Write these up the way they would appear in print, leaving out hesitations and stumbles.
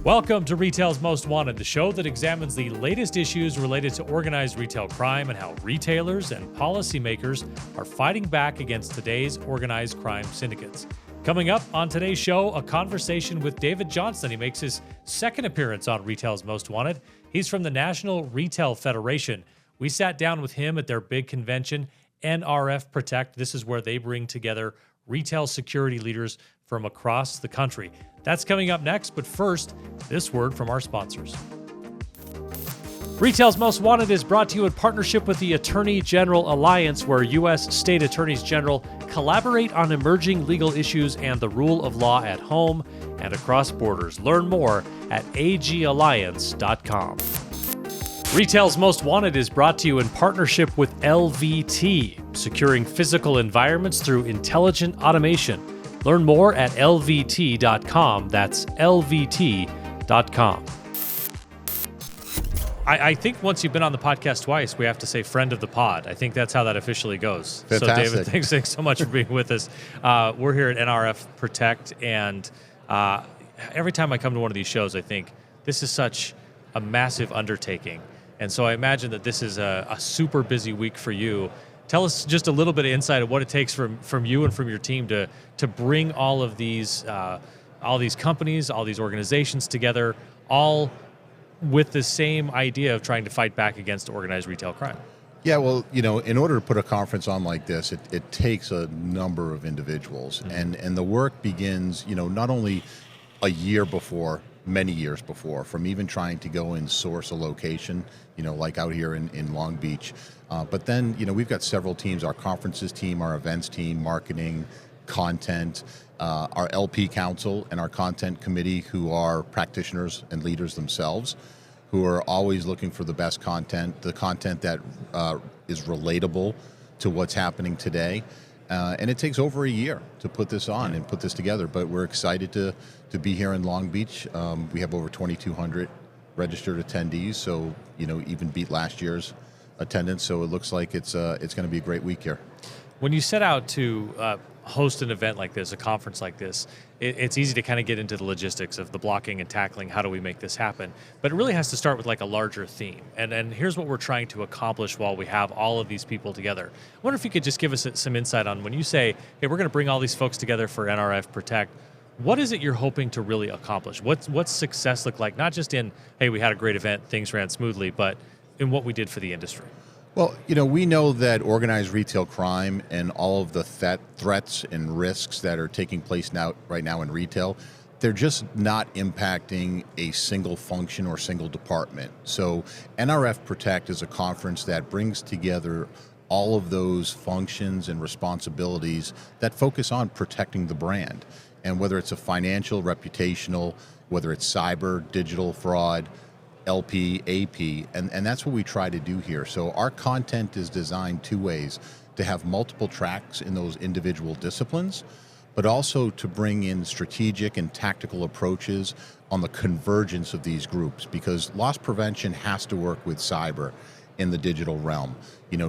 Welcome to Retail's Most Wanted, the show that examines the latest issues related to organized retail crime and how retailers and policymakers are fighting back against today's organized crime syndicates. Coming up on today's show, a conversation with David Johnston. He makes his second appearance on Retail's Most Wanted. He's from the National Retail Federation. We sat down with him at their big convention, NRF Protect. This is where they bring together retail security leaders from across the country. That's coming up next, but first, this word from our sponsors. Retail's Most Wanted is brought to you in partnership with the Attorney General Alliance, where U.S. State Attorneys General collaborate on emerging legal issues and the rule of law at home and across borders. Learn more at agalliance.com. Retail's Most Wanted is brought to you in partnership with LVT, securing physical environments through intelligent automation. Learn more at lvt.com. That's lvt.com. I think once you've been on the podcast twice, we have to say friend of the pod. I think that's how that officially goes. Fantastic. So, David, thanks so much for being with us. We're here at NRF Protect, and every time I come to one of these shows, I think this is such a massive undertaking. And so I imagine that this is a super busy week for you. Tell us just a little bit of insight of what it takes from you and from your team to bring all these companies, all these organizations together, all with the same idea of trying to fight back against organized retail crime. Yeah, well, in order to put a conference on like this, it takes a number of individuals. Mm-hmm. And the work begins, not only a year before, many years before, from even trying to go and source a location, like out here in Long Beach. But then, we've got several teams, our conferences team, our events team, marketing, content, our LP council and our content committee, who are practitioners and leaders themselves, who are always looking for the best content, the content that is relatable to what's happening today. And it takes over a year to put this on and put this together, but we're excited to be here in Long Beach. We have over 2,200 registered attendees, so even beat last year's attendance. So it looks like it's going to be a great week here. When you set out to host an event like this, a conference like this, it's easy to kind of get into the logistics of the blocking and tackling. How do we make this happen? But it really has to start with like a larger theme. And here's what we're trying to accomplish while we have all of these people together. I wonder if you could just give us some insight on when you say, hey, we're going to bring all these folks together for NRF Protect. What is it you're hoping to really accomplish? What's success look like? Not just in, hey, we had a great event, things ran smoothly, but in what we did for the industry. Well, we know that organized retail crime and all of the threats and risks that are taking place right now in retail, they're just not impacting a single function or single department. So NRF Protect is a conference that brings together all of those functions and responsibilities that focus on protecting the brand. And whether it's a financial, reputational, whether it's cyber, digital fraud, LP, AP, and that's what we try to do here. So our content is designed two ways: to have multiple tracks in those individual disciplines, but also to bring in strategic and tactical approaches on the convergence of these groups, because loss prevention has to work with cyber in the digital realm.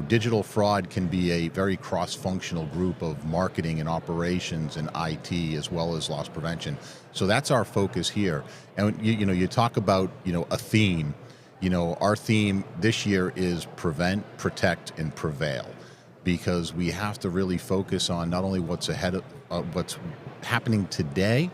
Digital fraud can be a very cross-functional group of marketing and operations and IT, as well as loss prevention. So that's our focus here. And you talk about a theme. Our theme this year is prevent, protect, and prevail, because we have to really focus on not only what's ahead of what's happening today,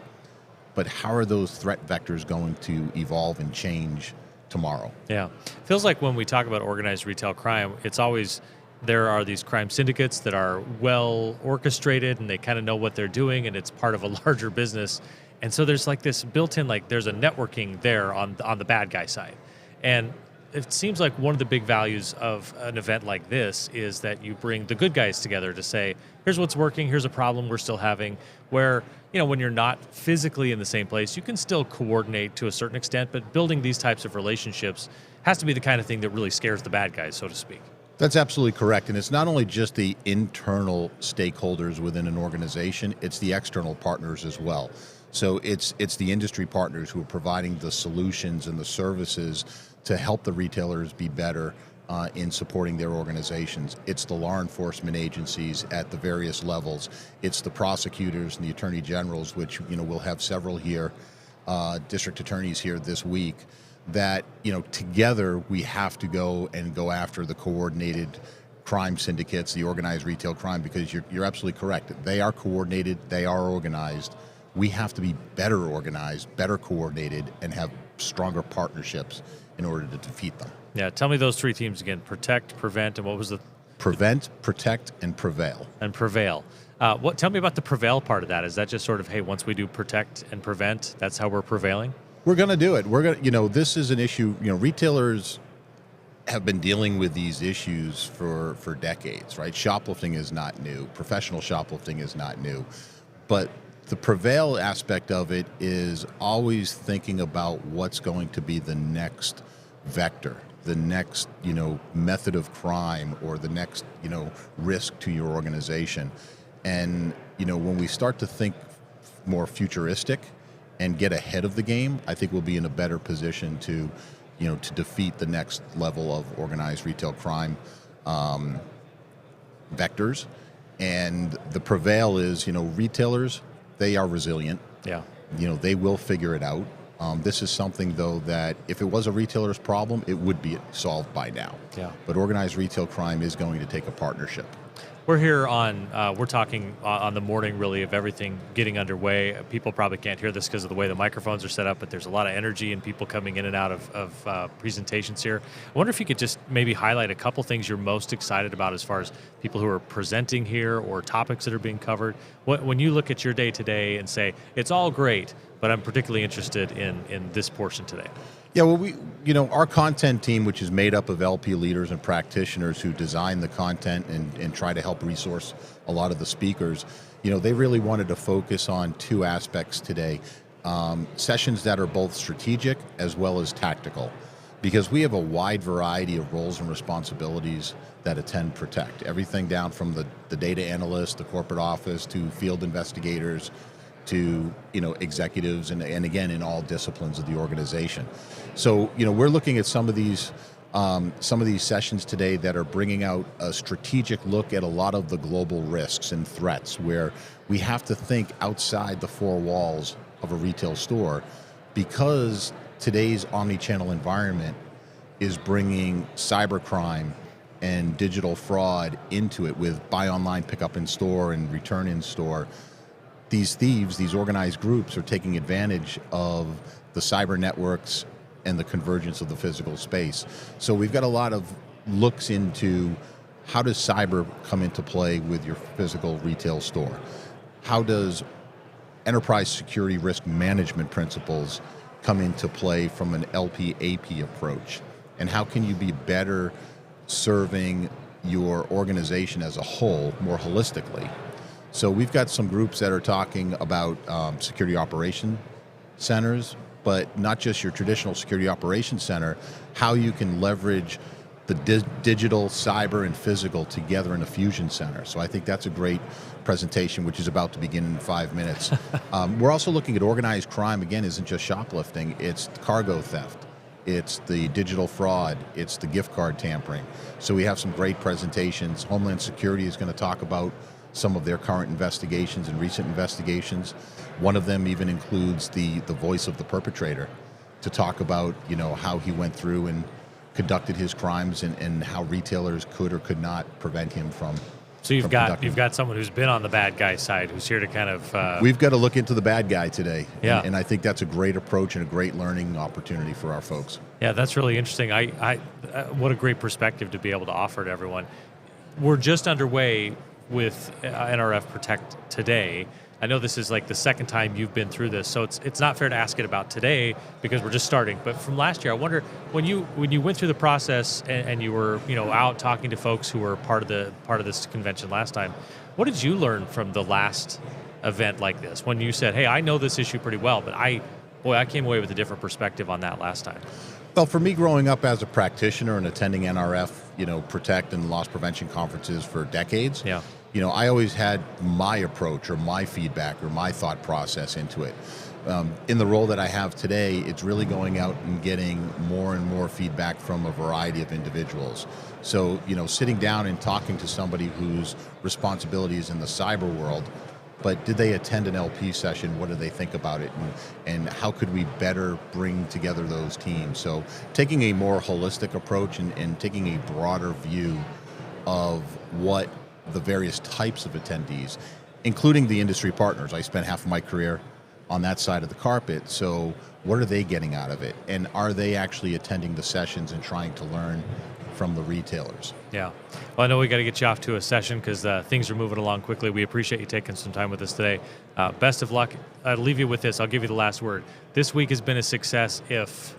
but how are those threat vectors going to evolve and change tomorrow. Yeah. Feels like when we talk about organized retail crime, it's always there are these crime syndicates that are well orchestrated and they kind of know what they're doing and it's part of a larger business. And so there's like this built-in, like there's a networking there on the bad guy side. And it seems like one of the big values of an event like this is that you bring the good guys together to say, here's what's working, here's a problem we're still having, where, when you're not physically in the same place, you can still coordinate to a certain extent, but building these types of relationships has to be the kind of thing that really scares the bad guys, so to speak. That's absolutely correct. And it's not only just the internal stakeholders within an organization, it's the external partners as well. So it's the industry partners who are providing the solutions and the services to help the retailers be better in supporting their organizations. It's the law enforcement agencies at the various levels. It's the prosecutors and the attorney generals, which we'll have several here district attorneys here this week, that together we have to go after the coordinated crime syndicates, the organized retail crime, because you're absolutely correct. They are coordinated, they are organized. We have to be better organized, better coordinated, and have stronger partnerships in order to defeat them. Yeah, tell me those three themes again: protect, prevent, and what was the Prevent, protect, and prevail. And prevail. Tell me about the prevail part of that. Is that just sort of, hey, once we do protect and prevent, that's how we're prevailing? We're going to do it. We're going to, this is an issue. Retailers have been dealing with these issues for decades, right? Shoplifting is not new. Professional shoplifting is not new. But the prevail aspect of it is always thinking about what's going to be the next vector, the next, method of crime, or the next, risk to your organization. And, when we start to think more futuristic and get ahead of the game, I think we'll be in a better position to defeat the next level of organized retail crime vectors. And the prevail is, retailers, they are resilient. Yeah. They will figure it out. This is something, though, that if it was a retailer's problem, it would be solved by now. Yeah. But organized retail crime is going to take a partnership. We're here we're talking on the morning, really, of everything getting underway. People probably can't hear this because of the way the microphones are set up, but there's a lot of energy and people coming in and out of presentations here. I wonder if you could just maybe highlight a couple things you're most excited about as far as people who are presenting here or topics that are being covered. When you look at your day today and say, it's all great, but I'm particularly interested in this portion today. Yeah, well, our content team, which is made up of LP leaders and practitioners who design the content and try to help resource a lot of the speakers, they really wanted to focus on two aspects today. Sessions that are both strategic as well as tactical, because we have a wide variety of roles and responsibilities that attend Protect. Everything down from the data analyst, the corporate office, to field investigators, to executives, and again in all disciplines of the organization. So we're looking at some of these sessions today that are bringing out a strategic look at a lot of the global risks and threats, where we have to think outside the four walls of a retail store, because today's omni-channel environment is bringing cybercrime and digital fraud into it, with buy online, pick up in store, and return in store. These thieves, these organized groups, are taking advantage of the cyber networks and the convergence of the physical space. So we've got a lot of looks into how does cyber come into play with your physical retail store? How does enterprise security risk management principles come into play from an LP-AP approach? And how can you be better serving your organization as a whole more holistically? So we've got some groups that are talking about security operation centers, but not just your traditional security operations center, how you can leverage the digital, cyber, and physical together in a fusion center. So I think that's a great presentation, which is about to begin in 5 minutes. We're also looking at organized crime. Again, isn't just shoplifting, it's cargo theft, it's the digital fraud, it's the gift card tampering. So we have some great presentations. Homeland Security is going to talk about some of their current investigations and recent investigations. One of them even includes the voice of the perpetrator, to talk about how he went through and conducted his crimes, and how retailers could or could not prevent him from. So you've got someone who's been on the bad guy side, who's here to kind of. We've got to look into the bad guy today. Yeah. And I think that's a great approach and a great learning opportunity for our folks. Yeah, that's really interesting. What a great perspective to be able to offer to everyone. We're just underway with NRF Protect today. I know this is like the second time you've been through this, so it's not fair to ask it about today because we're just starting. But from last year, I wonder when you went through the process and you were out talking to folks who were part of this convention last time, what did you learn from the last event like this? When you said, "Hey, I know this issue pretty well, but I came away with a different perspective on that last time." Well, for me, growing up as a practitioner and attending NRF, Protect and loss prevention conferences for decades. Yeah. I always had my approach or my feedback or my thought process into it. In the role that I have today, it's really going out and getting more and more feedback from a variety of individuals. So, sitting down and talking to somebody whose responsibility is in the cyber world, but did they attend an LP session? What do they think about it? And how could we better bring together those teams? So taking a more holistic approach and taking a broader view of what the various types of attendees, including the industry partners. I spent half of my career on that side of the carpet. So what are they getting out of it? And are they actually attending the sessions and trying to learn from the retailers? Yeah. Well, I know we got to get you off to a session because things are moving along quickly. We appreciate you taking some time with us today. Best of luck. I'll leave you with this. I'll give you the last word. This week has been a success if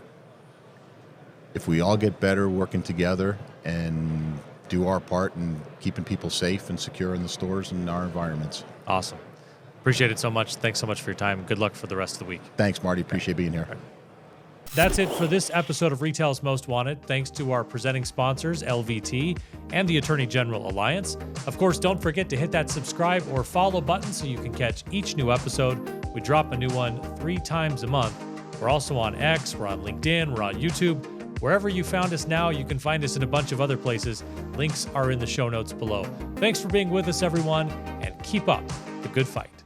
we all get better working together and do our part in keeping people safe and secure in the stores and our environments. Awesome. Appreciate it so much. Thanks so much for your time. Good luck for the rest of the week. Thanks, Marty. Appreciate being here. That's it for this episode of Retail's Most Wanted. Thanks to our presenting sponsors, LVT and the Attorney General Alliance. Of course, don't forget to hit that subscribe or follow button so you can catch each new episode. We drop a new one 3 times a month. We're also on X, we're on LinkedIn, we're on YouTube. Wherever you found us now, you can find us in a bunch of other places. Links are in the show notes below. Thanks for being with us, everyone, and keep up the good fight.